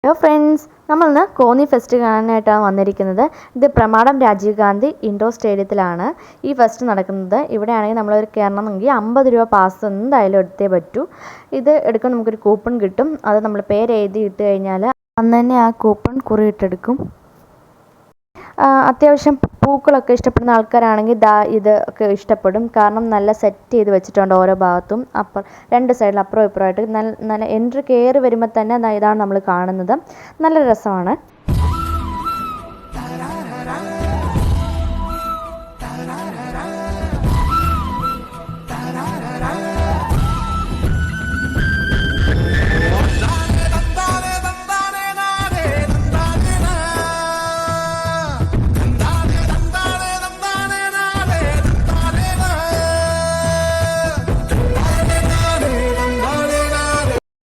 Hello friends, നമ്മളിന്ന് Konni fest കാണാനായിട്ടാണ് വന്നിരിക്കുന്നത്. ഇത് പ്രമാടം രാജീവ് ഗാന്ധി ഇൻഡോർ സ്റ്റേഡിയത്തിലാണ് ഈ ഫെസ്റ്റ് നടക്കുന്നത്. ഇവിടെയാണെങ്കിൽ നമ്മൾ കയറണമെങ്കിൽ 50 രൂപ പാസ് എന്തായാലും എടുത്തേ പറ്റൂ. ഇത് എടുക്കാൻ നമുക്കൊരു കൂപ്പൺ കിട്ടും. അത് നമ്മൾ പേര് എഴുതി ഇട്ട് കഴിഞ്ഞാൽ അന്ന് തന്നെ ആ കൂപ്പൺ കുറിയിട്ടെടുക്കും. അത്യാവശ്യം പൂക്കളൊക്കെ ഇഷ്ടപ്പെടുന്ന ആൾക്കാരാണെങ്കിൽ ഇതൊക്കെ ഇഷ്ടപ്പെടും. കാരണം നല്ല സെറ്റ് ചെയ്ത് വെച്ചിട്ടുണ്ട് ഓരോ ഭാഗത്തും. രണ്ട് സൈഡിൽ അപ്പുറം ഇപ്പുറമായിട്ട് നല്ല എൻട്രി കയറി വരുമ്പോൾ തന്നെ ഇതാണ് നമ്മൾ കാണുന്നത്. നല്ല രസമാണ്.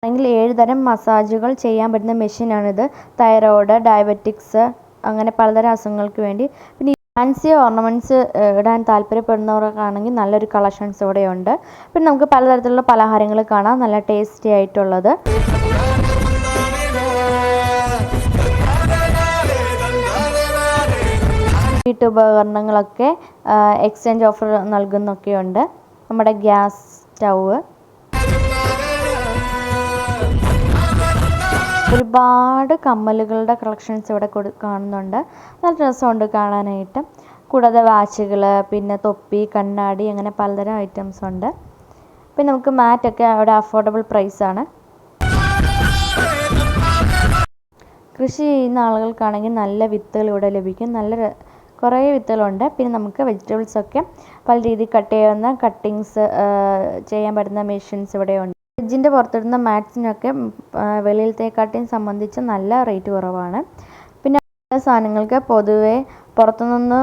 ആണെങ്കിൽ 7 തരം മസാജുകൾ ചെയ്യാൻ പറ്റുന്ന മെഷീനാണിത്. തൈറോയ്ഡ്, ഡയബറ്റിക്സ്, അങ്ങനെ പലതരം അസുഖങ്ങൾക്ക് വേണ്ടി. പിന്നെ ഫാൻസി ഓർണമെൻറ്റ്സ് ഇടാൻ താല്പര്യപ്പെടുന്നവർക്കാണെങ്കിൽ നല്ലൊരു കളക്ഷൻസ് ഇവിടെയുണ്ട്. പിന്നെ നമുക്ക് പലതരത്തിലുള്ള പലഹാരങ്ങൾ കാണാം, നല്ല ടേസ്റ്റി ആയിട്ടുള്ളത്. വീട്ടുപകരണങ്ങളൊക്കെ എക്സ്ചേഞ്ച് ഓഫർ നൽകുന്നൊക്കെയുണ്ട്. നമ്മുടെ ഗ്യാസ് സ്റ്റൗവ്, ഒരുപാട് കമ്മലുകളുടെ കളക്ഷൻസ് ഇവിടെ കാണുന്നുണ്ട്. നല്ല രസമുണ്ട് കാണാനായിട്ട്. കൂടാതെ വാച്ചുകൾ, പിന്നെ തൊപ്പി, കണ്ണാടി, അങ്ങനെ പലതരം ഐറ്റംസ് ഉണ്ട്. പിന്നെ നമുക്ക് മാറ്റൊക്കെ അവിടെ അഫോർഡബിൾ പ്രൈസാണ്. കൃഷി ചെയ്യുന്ന ആളുകൾക്കാണെങ്കിൽ നല്ല വിത്തുകൾ ഇവിടെ ലഭിക്കും. കുറേ വിത്തുകളുണ്ട്. പിന്നെ നമുക്ക് വെജിറ്റബിൾസൊക്കെ പല രീതിയിൽ കട്ട് ചെയ്യാവുന്ന കട്ടിങ്സ് ചെയ്യാൻ പറ്റുന്ന മെഷീൻസ് ഇവിടെയുണ്ട്. ഫ്രിഡ്ജിൻ്റെ പുറത്തിടുന്ന മാറ്റ്സിനൊക്കെ വെളിയിലത്തെക്കാട്ടിയും സംബന്ധിച്ച് നല്ല റേറ്റ് കുറവാണ്. പിന്നെ സാധനങ്ങൾക്ക് പൊതുവെ പുറത്തുനിന്ന്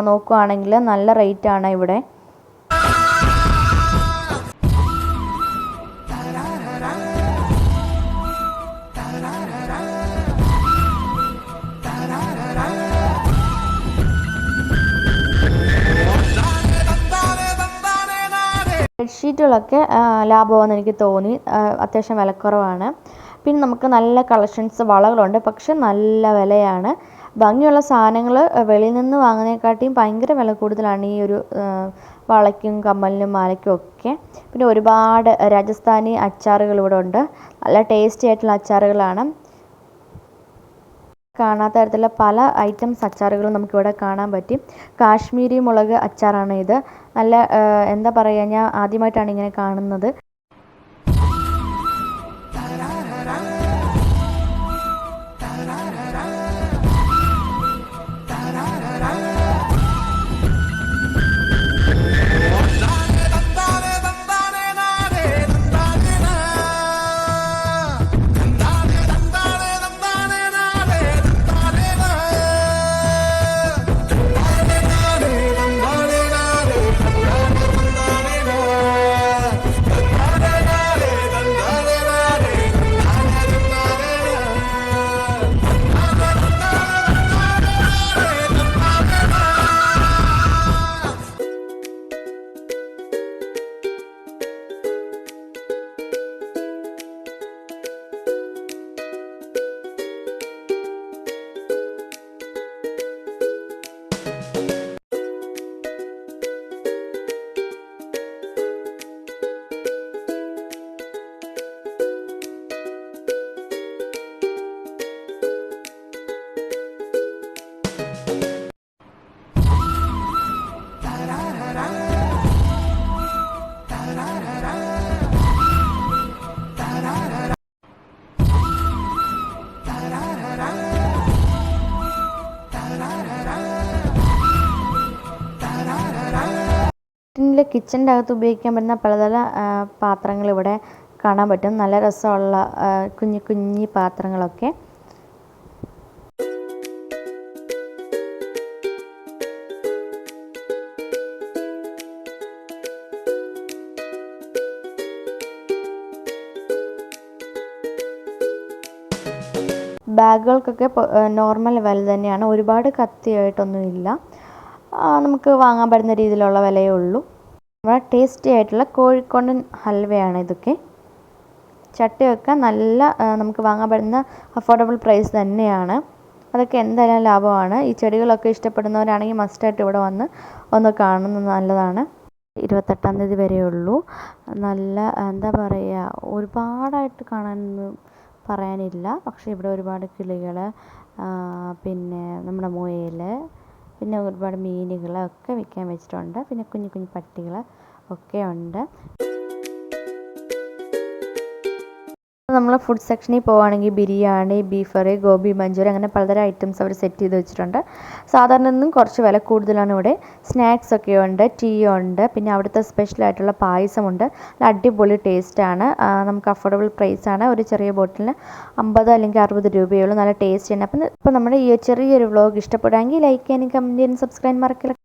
നോക്കുകയാണെങ്കിൽ നല്ല റേറ്റാണ് ഇവിടെ. ബെഡ്ഷീറ്റുകളൊക്കെ ലാഭമാണെന്ന് എനിക്ക് തോന്നി. അത്യാവശ്യം വിലക്കുറവാണ്. പിന്നെ നമുക്ക് നല്ല കളക്ഷൻസ് വളകളുണ്ട്, പക്ഷെ നല്ല വിലയാണ്. ഭംഗിയുള്ള സാധനങ്ങൾ വെളിയിൽ നിന്ന് വാങ്ങുന്നതിനെക്കാട്ടിയും ഭയങ്കര വില കൂടുതലാണ് ഈ ഒരു വളയ്ക്കും കമ്മലിനും മാലയ്ക്കും ഒക്കെ. പിന്നെ ഒരുപാട് രാജസ്ഥാനി അച്ചാറുകൾ ഇവിടെ ഉണ്ട്. നല്ല ടേസ്റ്റി ആയിട്ടുള്ള അച്ചാറുകളാണ്. കാണാത്ത തരത്തിലുള്ള പല ഐറ്റംസ് അച്ചാറുകളും നമുക്കിവിടെ കാണാൻ പറ്റും. കാശ്മീരി മുളക് അച്ചാറാണ് ഇത്. നല്ല എന്താ പറയുക, ഞാൻ ആദ്യമായിട്ടാണ് ഇങ്ങനെ കാണുന്നത്. കിച്ചൻ്റെ അകത്ത് ഉപയോഗിക്കാൻ പറ്റുന്ന പലതരം പാത്രങ്ങൾ ഇവിടെ കാണാൻ പറ്റും. നല്ല രസമുള്ള കുഞ്ഞി പാത്രങ്ങളൊക്കെ. ബാഗുകൾക്കൊക്കെ നോർമൽ വില തന്നെയാണ്. ഒരുപാട് കത്തിയായിട്ടൊന്നുമില്ല. നമുക്ക് വാങ്ങാൻ പറ്റുന്ന രീതിയിലുള്ള വിലയേ ഉള്ളൂ. വളരെ ടേസ്റ്റി ആയിട്ടുള്ള കോഴിക്കോടൻ ഹൽവയാണ് ഇതൊക്കെ. ചട്ടിയൊക്കെ നല്ല നമുക്ക് വാങ്ങാൻ പറ്റുന്ന അഫോർഡബിൾ പ്രൈസ് തന്നെയാണ്. അതൊക്കെ എന്തായാലും ലാഭമാണ്. ഈ ചെടികളൊക്കെ ഇഷ്ടപ്പെടുന്നവരാണെങ്കിൽ മസ്റ്റായിട്ട് ഇവിടെ വന്ന് ഒന്ന് കാണുന്നത് നല്ലതാണ്. 28-ാം തീയതി വരെയുള്ളൂ. നല്ല എന്താ പറയുക, ഒരുപാടായിട്ട് കാണാനൊന്നും പറയാനില്ല. പക്ഷേ ഇവിടെ ഒരുപാട് കിളികൾ, പിന്നെ നമ്മുടെ മുയൽ, പിന്നെ ഒരുപാട് മീനുകൾ ഒക്കെ വിൽക്കാൻ വെച്ചിട്ടുണ്ട്. പിന്നെ കുഞ്ഞു കുഞ്ഞു പട്ടികൾ ഒക്കെ ഉണ്ട്. നമ്മൾ ഫുഡ് സെക്ഷനിൽ പോവുകയാണെങ്കിൽ ബിരിയാണി, ബീഫ് കറി, ഗോബി മഞ്ചൂരി അങ്ങനെ പലതരം ഐറ്റംസ് അവർ സെറ്റ് ചെയ്ത് വെച്ചിട്ടുണ്ട്. സാധാരണ നിന്നും കുറച്ച് വില കൂടുതലാണ് ഇവിടെ. സ്നാക്സ് ഒക്കെ ഉണ്ട്, ടീ ഉണ്ട്, പിന്നെ അവിടുത്തെ സ്പെഷ്യലായിട്ടുള്ള പായസമുണ്ട്. അടിപൊളി ടേസ്റ്റാണ്. നമുക്ക് അഫോർഡബിൾ പ്രൈസാണ്. ഒരു ചെറിയ ബോട്ടിലിന് 50 അല്ലെങ്കിൽ 60 രൂപയുള്ളൂ. നല്ല ടേസ്റ്റ് ഉണ്ട്. അപ്പോൾ നമ്മുടെ ഈ ചെറിയൊരു വ്ളോഗ് ഇഷ്ടപ്പെടുകയാണെങ്കിൽ ലൈക്ക് ചെയ്യാനും കമൻറ്റ് ചെയ്യാനും സബ്സ്ക്രൈബ് മറക്കില്ല.